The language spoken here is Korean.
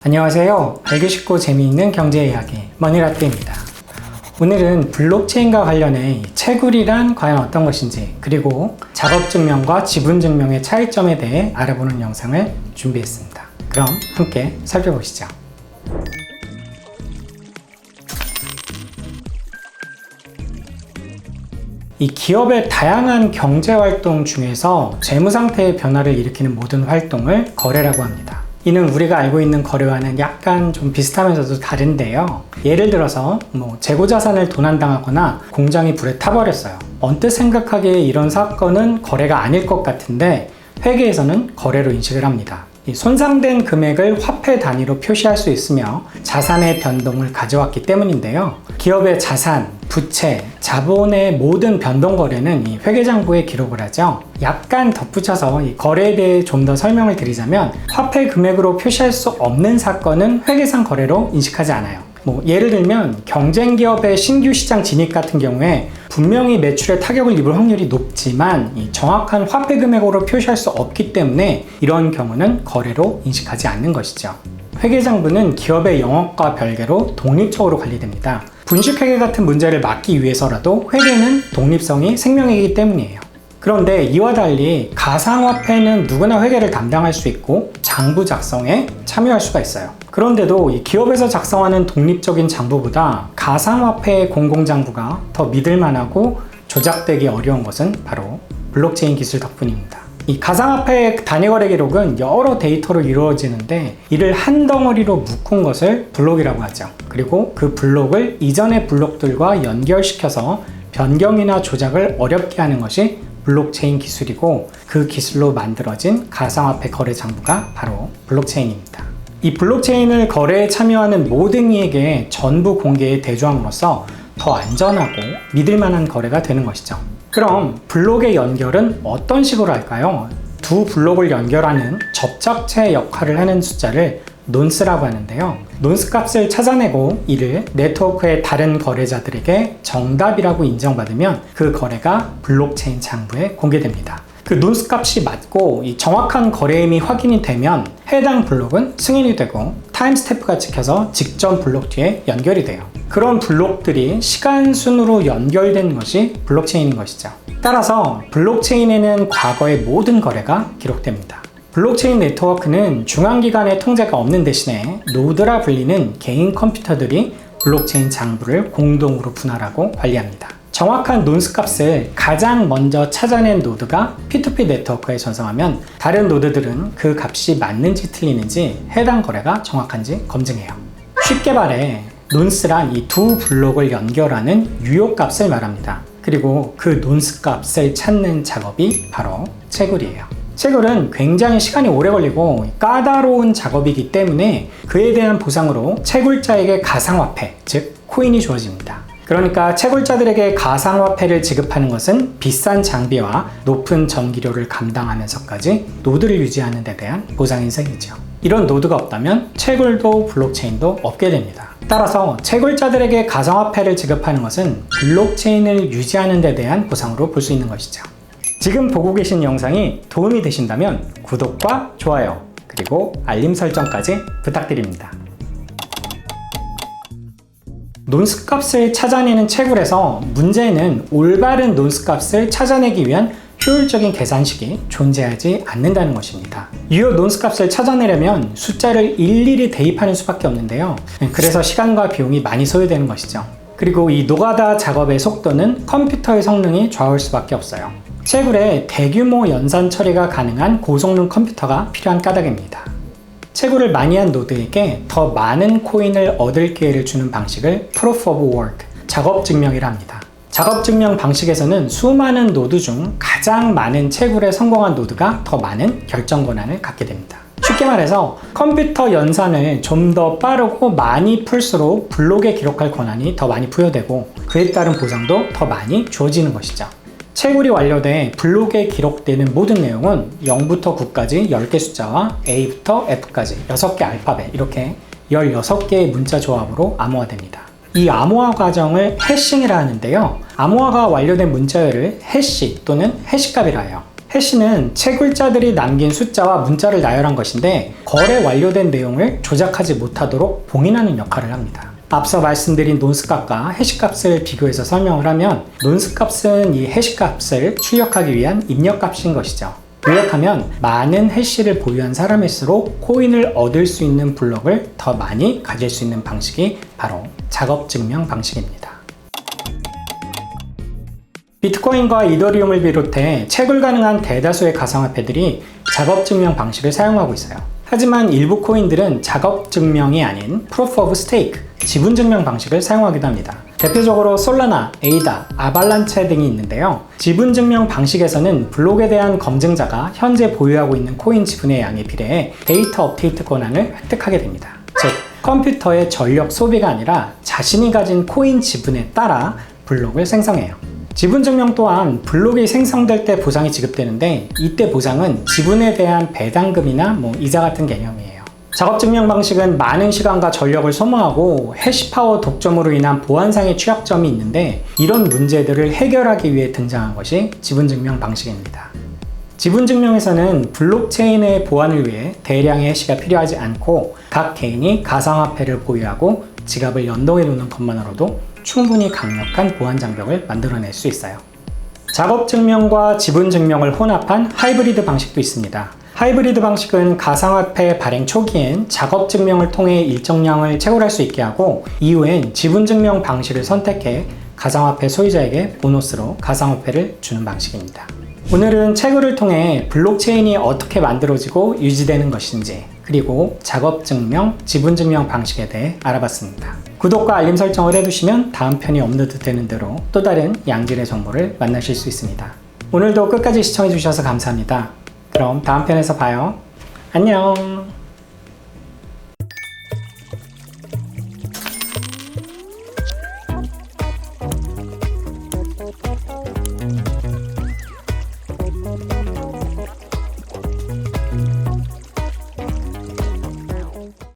안녕하세요. 알기 쉽고 재미있는 경제 이야기 머니라떼입니다. 오늘은 블록체인과 관련해 채굴이란 과연 어떤 것인지, 그리고 작업증명과 지분증명의 차이점에 대해 알아보는 영상을 준비했습니다. 그럼 함께 살펴보시죠. 이 기업의 다양한 경제활동 중에서 재무상태의 변화를 일으키는 모든 활동을 거래라고 합니다. 이는 우리가 알고 있는 거래와는 약간 좀 비슷하면서도 다른데요. 예를 들어서 재고자산을 도난당하거나 공장이 불에 타버렸어요. 언뜻 생각하기에 이런 사건은 거래가 아닐 것 같은데 회계에서는 거래로 인식을 합니다. 이 손상된 금액을 화폐 단위로 표시할 수 있으며 자산의 변동을 가져왔기 때문인데요. 기업의 자산, 부채, 자본의 모든 변동 거래는 이 회계장부에 기록을 하죠. 약간 덧붙여서 이 거래에 대해 좀 더 설명을 드리자면, 화폐 금액으로 표시할 수 없는 사건은 회계상 거래로 인식하지 않아요. 예를 들면 경쟁 기업의 신규 시장 진입 같은 경우에 분명히 매출에 타격을 입을 확률이 높지만 이 정확한 화폐 금액으로 표시할 수 없기 때문에 이런 경우는 거래로 인식하지 않는 것이죠. 회계장부는 기업의 영업과 별개로 독립적으로 관리됩니다. 분식회계 같은 문제를 막기 위해서라도 회계는 독립성이 생명이기 때문이에요. 그런데 이와 달리 가상화폐는 누구나 회계를 담당할 수 있고 장부 작성에 참여할 수가 있어요. 그런데도 이 기업에서 작성하는 독립적인 장부보다 가상화폐의 공공장부가 더 믿을만하고 조작되기 어려운 것은 바로 블록체인 기술 덕분입니다. 이 가상화폐의 단위거래 기록은 여러 데이터로 이루어지는데 이를 한 덩어리로 묶은 것을 블록이라고 하죠. 그리고 그 블록을 이전의 블록들과 연결시켜서 변경이나 조작을 어렵게 하는 것이 블록체인 기술이고, 그 기술로 만들어진 가상화폐 거래 장부가 바로 블록체인입니다. 이 블록체인을 거래에 참여하는 모든 이에게 전부 공개에 대조함으로써 더 안전하고 믿을만한 거래가 되는 것이죠. 그럼 블록의 연결은 어떤 식으로 할까요? 두 블록을 연결하는 접착체 역할을 하는 숫자를 논스라고 하는데요. 논스 값을 찾아내고 이를 네트워크의 다른 거래자들에게 정답이라고 인정받으면 그 거래가 블록체인 장부에 공개됩니다. 그 논스 값이 맞고 이 정확한 거래임이 확인이 되면 해당 블록은 승인이 되고 타임스탬프가 찍혀서 직전 블록 뒤에 연결이 돼요. 그런 블록들이 시간 순으로 연결된 것이 블록체인인 것이죠. 따라서 블록체인에는 과거의 모든 거래가 기록됩니다. 블록체인 네트워크는 중앙기관의 통제가 없는 대신에 노드라 불리는 개인 컴퓨터들이 블록체인 장부를 공동으로 분할하고 관리합니다. 정확한 논스 값을 가장 먼저 찾아낸 노드가 P2P 네트워크에 전송하면 다른 노드들은 그 값이 맞는지 틀리는지 해당 거래가 정확한지 검증해요. 쉽게 말해 논스란 이 두 블록을 연결하는 유효값을 말합니다. 그리고 그 논스 값을 찾는 작업이 바로 채굴이에요. 채굴은 굉장히 시간이 오래 걸리고 까다로운 작업이기 때문에 그에 대한 보상으로 채굴자에게 가상화폐, 즉 코인이 주어집니다. 그러니까 채굴자들에게 가상화폐를 지급하는 것은 비싼 장비와 높은 전기료를 감당하면서까지 노드를 유지하는 데 대한 보상인 셈이죠. 이런 노드가 없다면 채굴도 블록체인도 없게 됩니다. 따라서 채굴자들에게 가상화폐를 지급하는 것은 블록체인을 유지하는 데 대한 보상으로 볼 수 있는 것이죠. 지금 보고 계신 영상이 도움이 되신다면 구독과 좋아요, 그리고 알림 설정까지 부탁드립니다. 논스 값을 찾아내는 채굴에서 문제는 올바른 논스 값을 찾아내기 위한 효율적인 계산식이 존재하지 않는다는 것입니다. 유효 논스 값을 찾아내려면 숫자를 일일이 대입하는 수밖에 없는데요. 그래서 시간과 비용이 많이 소요되는 것이죠. 그리고 이 노가다 작업의 속도는 컴퓨터의 성능이 좌우할 수밖에 없어요. 채굴에 대규모 연산 처리가 가능한 고성능 컴퓨터가 필요한 까닭입니다. 채굴을 많이 한 노드에게 더 많은 코인을 얻을 기회를 주는 방식을 Proof of Work, 작업증명이라 합니다. 작업증명 방식에서는 수많은 노드 중 가장 많은 채굴에 성공한 노드가 더 많은 결정 권한을 갖게 됩니다. 쉽게 말해서 컴퓨터 연산을 좀 더 빠르고 많이 풀수록 블록에 기록할 권한이 더 많이 부여되고 그에 따른 보상도 더 많이 주어지는 것이죠. 채굴이 완료돼 블록에 기록되는 모든 내용은 0부터 9까지 10개 숫자와 A부터 F까지 6개 알파벳, 이렇게 16개의 문자 조합으로 암호화됩니다. 이 암호화 과정을 해싱이라 하는데요. 암호화가 완료된 문자열을 해시 또는 해시값이라 해요. 해시는 채굴자들이 남긴 숫자와 문자를 나열한 것인데 거래 완료된 내용을 조작하지 못하도록 봉인하는 역할을 합니다. 앞서 말씀드린 논스값과 해시값을 비교해서 설명을 하면 논스값은 이 해시값을 출력하기 위한 입력값인 것이죠. 요약하면 많은 해시를 보유한 사람일수록 코인을 얻을 수 있는 블록을 더 많이 가질 수 있는 방식이 바로 작업 증명 방식입니다. 비트코인과 이더리움을 비롯해 채굴 가능한 대다수의 가상화폐들이 작업 증명 방식을 사용하고 있어요. 하지만 일부 코인들은 작업 증명이 아닌 Proof of Stake, 지분 증명 방식을 사용하기도 합니다. 대표적으로 솔라나, 에이다, 아발란체 등이 있는데요. 지분 증명 방식에서는 블록에 대한 검증자가 현재 보유하고 있는 코인 지분의 양에 비례해 데이터 업데이트 권한을 획득하게 됩니다. 즉, 컴퓨터의 전력 소비가 아니라 자신이 가진 코인 지분에 따라 블록을 생성해요. 지분 증명 또한 블록이 생성될 때 보상이 지급되는데 이때 보상은 지분에 대한 배당금이나 이자 같은 개념이에요. 작업 증명 방식은 많은 시간과 전력을 소모하고 해시파워 독점으로 인한 보안상의 취약점이 있는데 이런 문제들을 해결하기 위해 등장한 것이 지분 증명 방식입니다. 지분 증명에서는 블록체인의 보안을 위해 대량의 해시가 필요하지 않고 각 개인이 가상화폐를 보유하고 지갑을 연동해 놓는 것만으로도 충분히 강력한 보안 장벽을 만들어낼 수 있어요. 작업 증명과 지분 증명을 혼합한 하이브리드 방식도 있습니다. 하이브리드 방식은 가상화폐 발행 초기엔 작업 증명을 통해 일정량을 채굴할 수 있게 하고 이후엔 지분 증명 방식을 선택해 가상화폐 소유자에게 보너스로 가상화폐를 주는 방식입니다. 오늘은 채굴을 통해 블록체인이 어떻게 만들어지고 유지되는 것인지 그리고 작업 증명, 지분 증명 방식에 대해 알아봤습니다. 구독과 알림 설정을 해두시면 다음 편이 업로드되는 대로 또 다른 양질의 정보를 만나실 수 있습니다. 오늘도 끝까지 시청해주셔서 감사합니다. 그럼 다음 편에서 봐요. 안녕.